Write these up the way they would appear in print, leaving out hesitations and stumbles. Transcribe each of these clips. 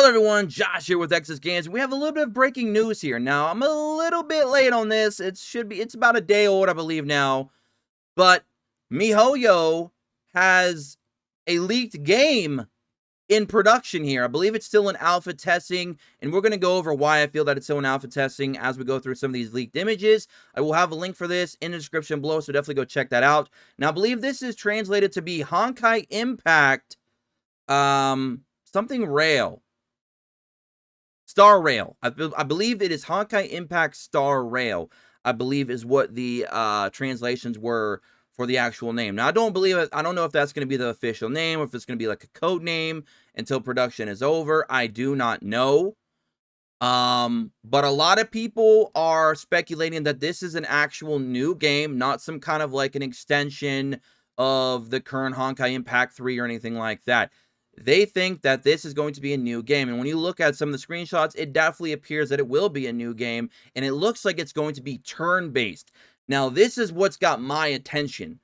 Hello everyone, Josh here with X's Games. We have a little bit of breaking news here. Now, I'm a little bit late on this. It's about a day old, I believe now. But miHoYo has a leaked game in production here. I believe it's still in alpha testing, and we're going to go over why I feel that it's still in alpha testing as we go through some of these leaked images. I will have a link for this in the description below, so definitely go check that out. Now, I believe this is translated to be Honkai Impact, something Rail. Star Rail. I believe it is Honkai Impact Star Rail, I believe is what the translations were for the actual name. Now, I don't know if that's going to be the official name or if it's going to be like a code name until production is over. I do not know. But a lot of people are speculating that this is an actual new game, not some kind of like an extension of the current Honkai Impact 3 or anything like that. They think that this is going to be a new game, and when you look at some of the screenshots, it definitely appears that it will be a new game, and it looks like it's going to be turn-based. Now, this is what's got my attention.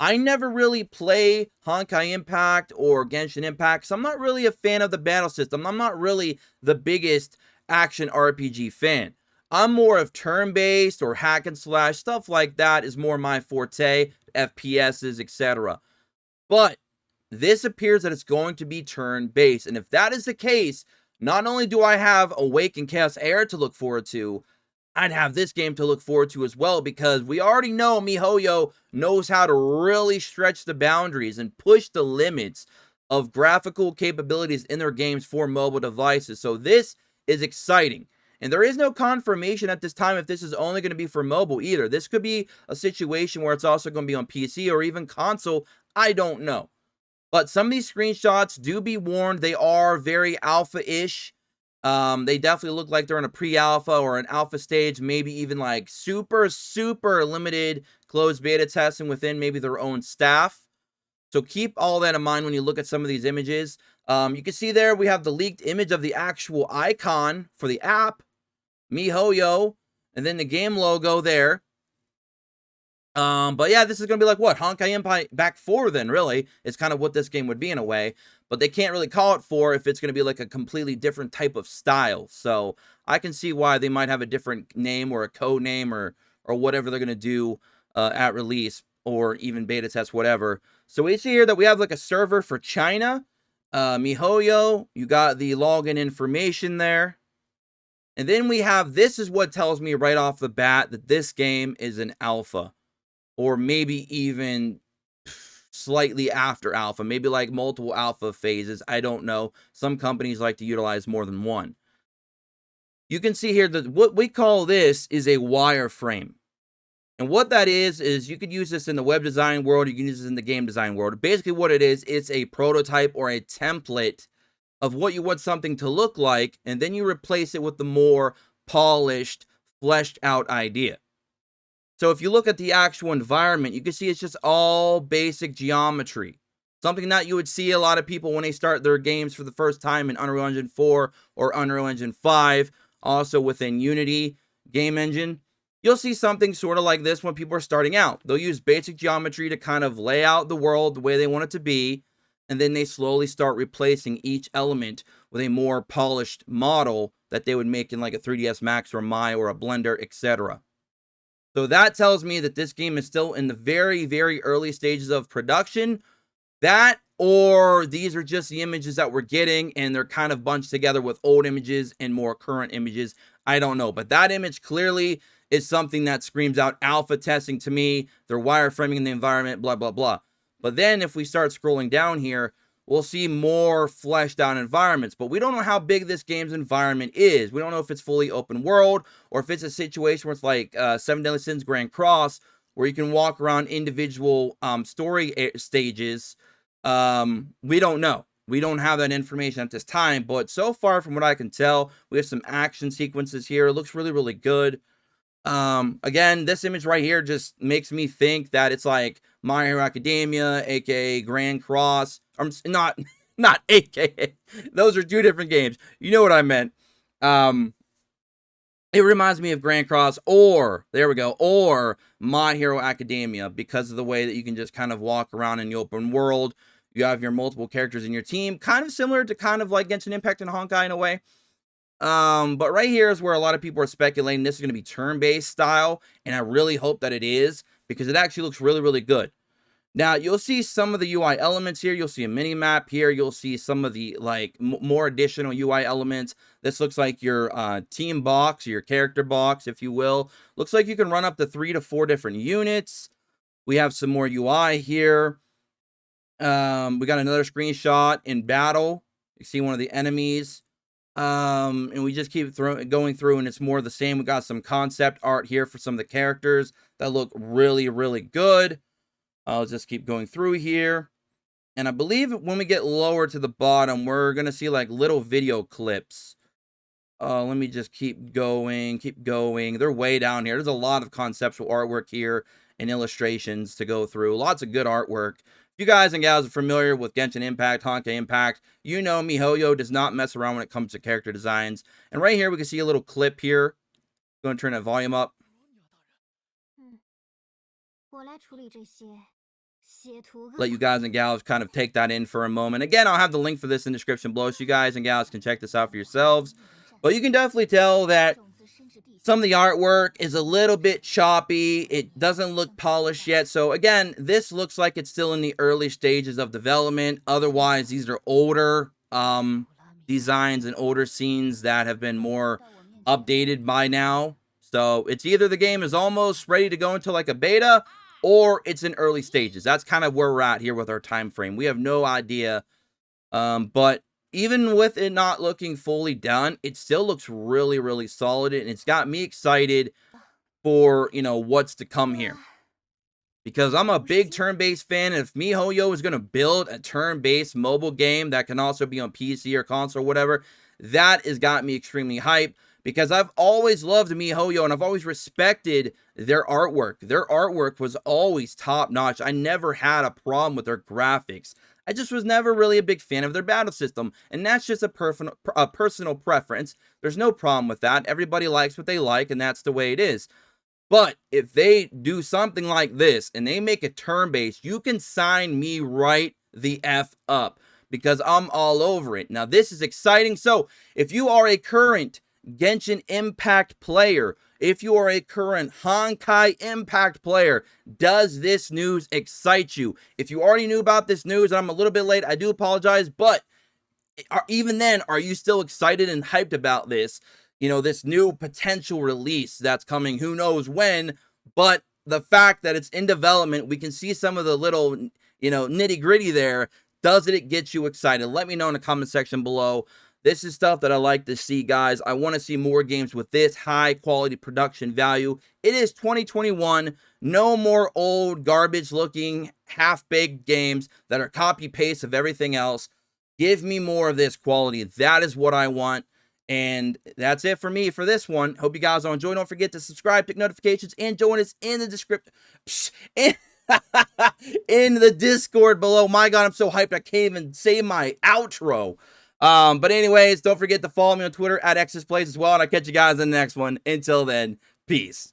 I never really play Honkai Impact or Genshin Impact, so I'm not really a fan of the battle system. I'm not really the biggest action RPG fan. I'm more of turn-based or hack and slash, stuff like that is more my forte, FPSs, etc. But this appears that it's going to be turn-based, and if that is the case, not only do I have Awaken Chaos Air to look forward to, I'd have this game to look forward to as well, because we already know miHoYo knows how to really stretch the boundaries and push the limits of graphical capabilities in their games for mobile devices. So this is exciting. And there is no confirmation at this time if this is only going to be for mobile either. This could be a situation where it's also going to be on PC or even console. I don't know. But some of these screenshots, do be warned, they are very alpha-ish. They definitely look like they're in a pre-alpha or an alpha stage, maybe even like super, super limited closed beta testing within maybe their own staff. So keep all that in mind when you look at some of these images. You can see there we have the leaked image of the actual icon for the app, miHoYo, and then the game logo there. But yeah, this is going to be like what? Honkai Impact 4 then, really. It's kind of what this game would be in a way. But they can't really call it 4 if it's going to be like a completely different type of style. So I can see why they might have a different name or a code name or whatever they're going to do at release or even beta test, whatever. So we see here that we have like a server for China. miHoYo, you got the login information there. And then we have, this is what tells me right off the bat that this game is an alpha. Or maybe even slightly after alpha, maybe like multiple alpha phases. I don't know. Some companies like to utilize more than one. You can see here that what we call this is a wireframe. And what that is you could use this in the web design world, you can use this in the game design world. Basically what it is, it's a prototype or a template of what you want something to look like, and then you replace it with the more polished, fleshed out idea. So if you look at the actual environment, you can see it's just all basic geometry. Something that you would see a lot of people when they start their games for the first time in Unreal Engine 4 or Unreal Engine 5. Also within Unity game engine, you'll see something sort of like this when people are starting out. They'll use basic geometry to kind of lay out the world the way they want it to be. And then they slowly start replacing each element with a more polished model that they would make in like a 3ds Max or a Maya or a Blender, etc. So that tells me that this game is still in the very, very early stages of production. That, or these are just the images that we're getting, and they're kind of bunched together with old images and more current images. I don't know. But that image clearly is something that screams out alpha testing to me. They're wireframing in the environment, blah, blah, blah. But then if we start scrolling down here, we'll see more fleshed out environments, but we don't know how big this game's environment is. We don't know if it's fully open world or if it's a situation where it's like 7 Deadly Sins Grand Cross, where you can walk around individual story stages. We don't know. We don't have that information at this time, but so far from what I can tell, we have some action sequences here. It looks really, really good. Again, this image right here just makes me think that it's like My Hero Academia, aka Grand Cross. Not aka. Those are two different games. You know what I meant. It reminds me of Grand Cross, or, there we go, or My Hero Academia, because of the way that you can just kind of walk around in the open world. You have your multiple characters in your team, kind of similar to kind of like Genshin Impact and Honkai in a way. But right here is where a lot of people are speculating this is going to be turn-based style, and I really hope that it is, because it actually looks really, really good. Now, you'll see some of the UI elements here. You'll see a mini map here. You'll see some of the like more additional UI elements. This looks like your team box, your character box, if you will. Looks like you can run up to 3 to 4 different units. We have some more UI here. We got another screenshot in battle. You see one of the enemies. And we just keep going through, and it's more of the same. We got some concept art here for some of the characters that look really, really good. I'll just keep going through here. And I believe when we get lower to the bottom, we're going to see like little video clips. Let me just keep going. They're way down here. There's a lot of conceptual artwork here and illustrations to go through. Lots of good artwork. If you guys and gals are familiar with Genshin Impact, Honkai Impact, you know miHoYo does not mess around when it comes to character designs. And right here, we can see a little clip here. I'm going to turn that volume up. Let you guys and gals kind of take that in for a moment. Again, I'll have the link for this in the description below, so you guys and gals can check this out for yourselves. But you can definitely tell that some of the artwork is a little bit choppy. It doesn't look polished yet. So again, this looks like it's still in the early stages of development. Otherwise, these are older designs and older scenes that have been more updated by now. So it's either the game is almost ready to go into like a beta, or it's in early stages. That's kind of where we're at here with our time frame. We have no idea. But even with it not looking fully done, it still looks really, really solid. And it's got me excited for, you know, what's to come here. Because I'm a big turn-based fan. And if miHoYo is going to build a turn-based mobile game that can also be on PC or console or whatever, that has got me extremely hyped. Because I've always loved miHoYo and I've always respected their artwork. Their artwork was always top-notch. I never had a problem with their graphics. I just was never really a big fan of their battle system. And that's just a personal preference. There's no problem with that. Everybody likes what they like, and that's the way it is. But if they do something like this and they make a turn-based, you can sign me right the F up. Because I'm all over it. Now, this is exciting. So, if you are a current Genshin Impact player, if you are a current Honkai Impact player, does this news excite you? If you already knew about this news, and I'm a little bit late, I do apologize, but even then, are you still excited and hyped about this? You know, this new potential release that's coming, who knows when, but the fact that it's in development, we can see some of the little, you know, nitty gritty there. Does it get you excited? Let me know in the comment section below. This is stuff that I like to see, guys. I want to see more games with this high-quality production value. It is 2021. No more old, garbage-looking, half-baked games that are copy-paste of everything else. Give me more of this quality. That is what I want. And that's it for me for this one. Hope you guys all enjoy. Don't forget to subscribe, click notifications, and join us in the description. In the Discord below. My God, I'm so hyped I can't even say my outro. But anyways, don't forget to follow me on Twitter at XSPlays as well, and I'll catch you guys in the next one. Until then, peace.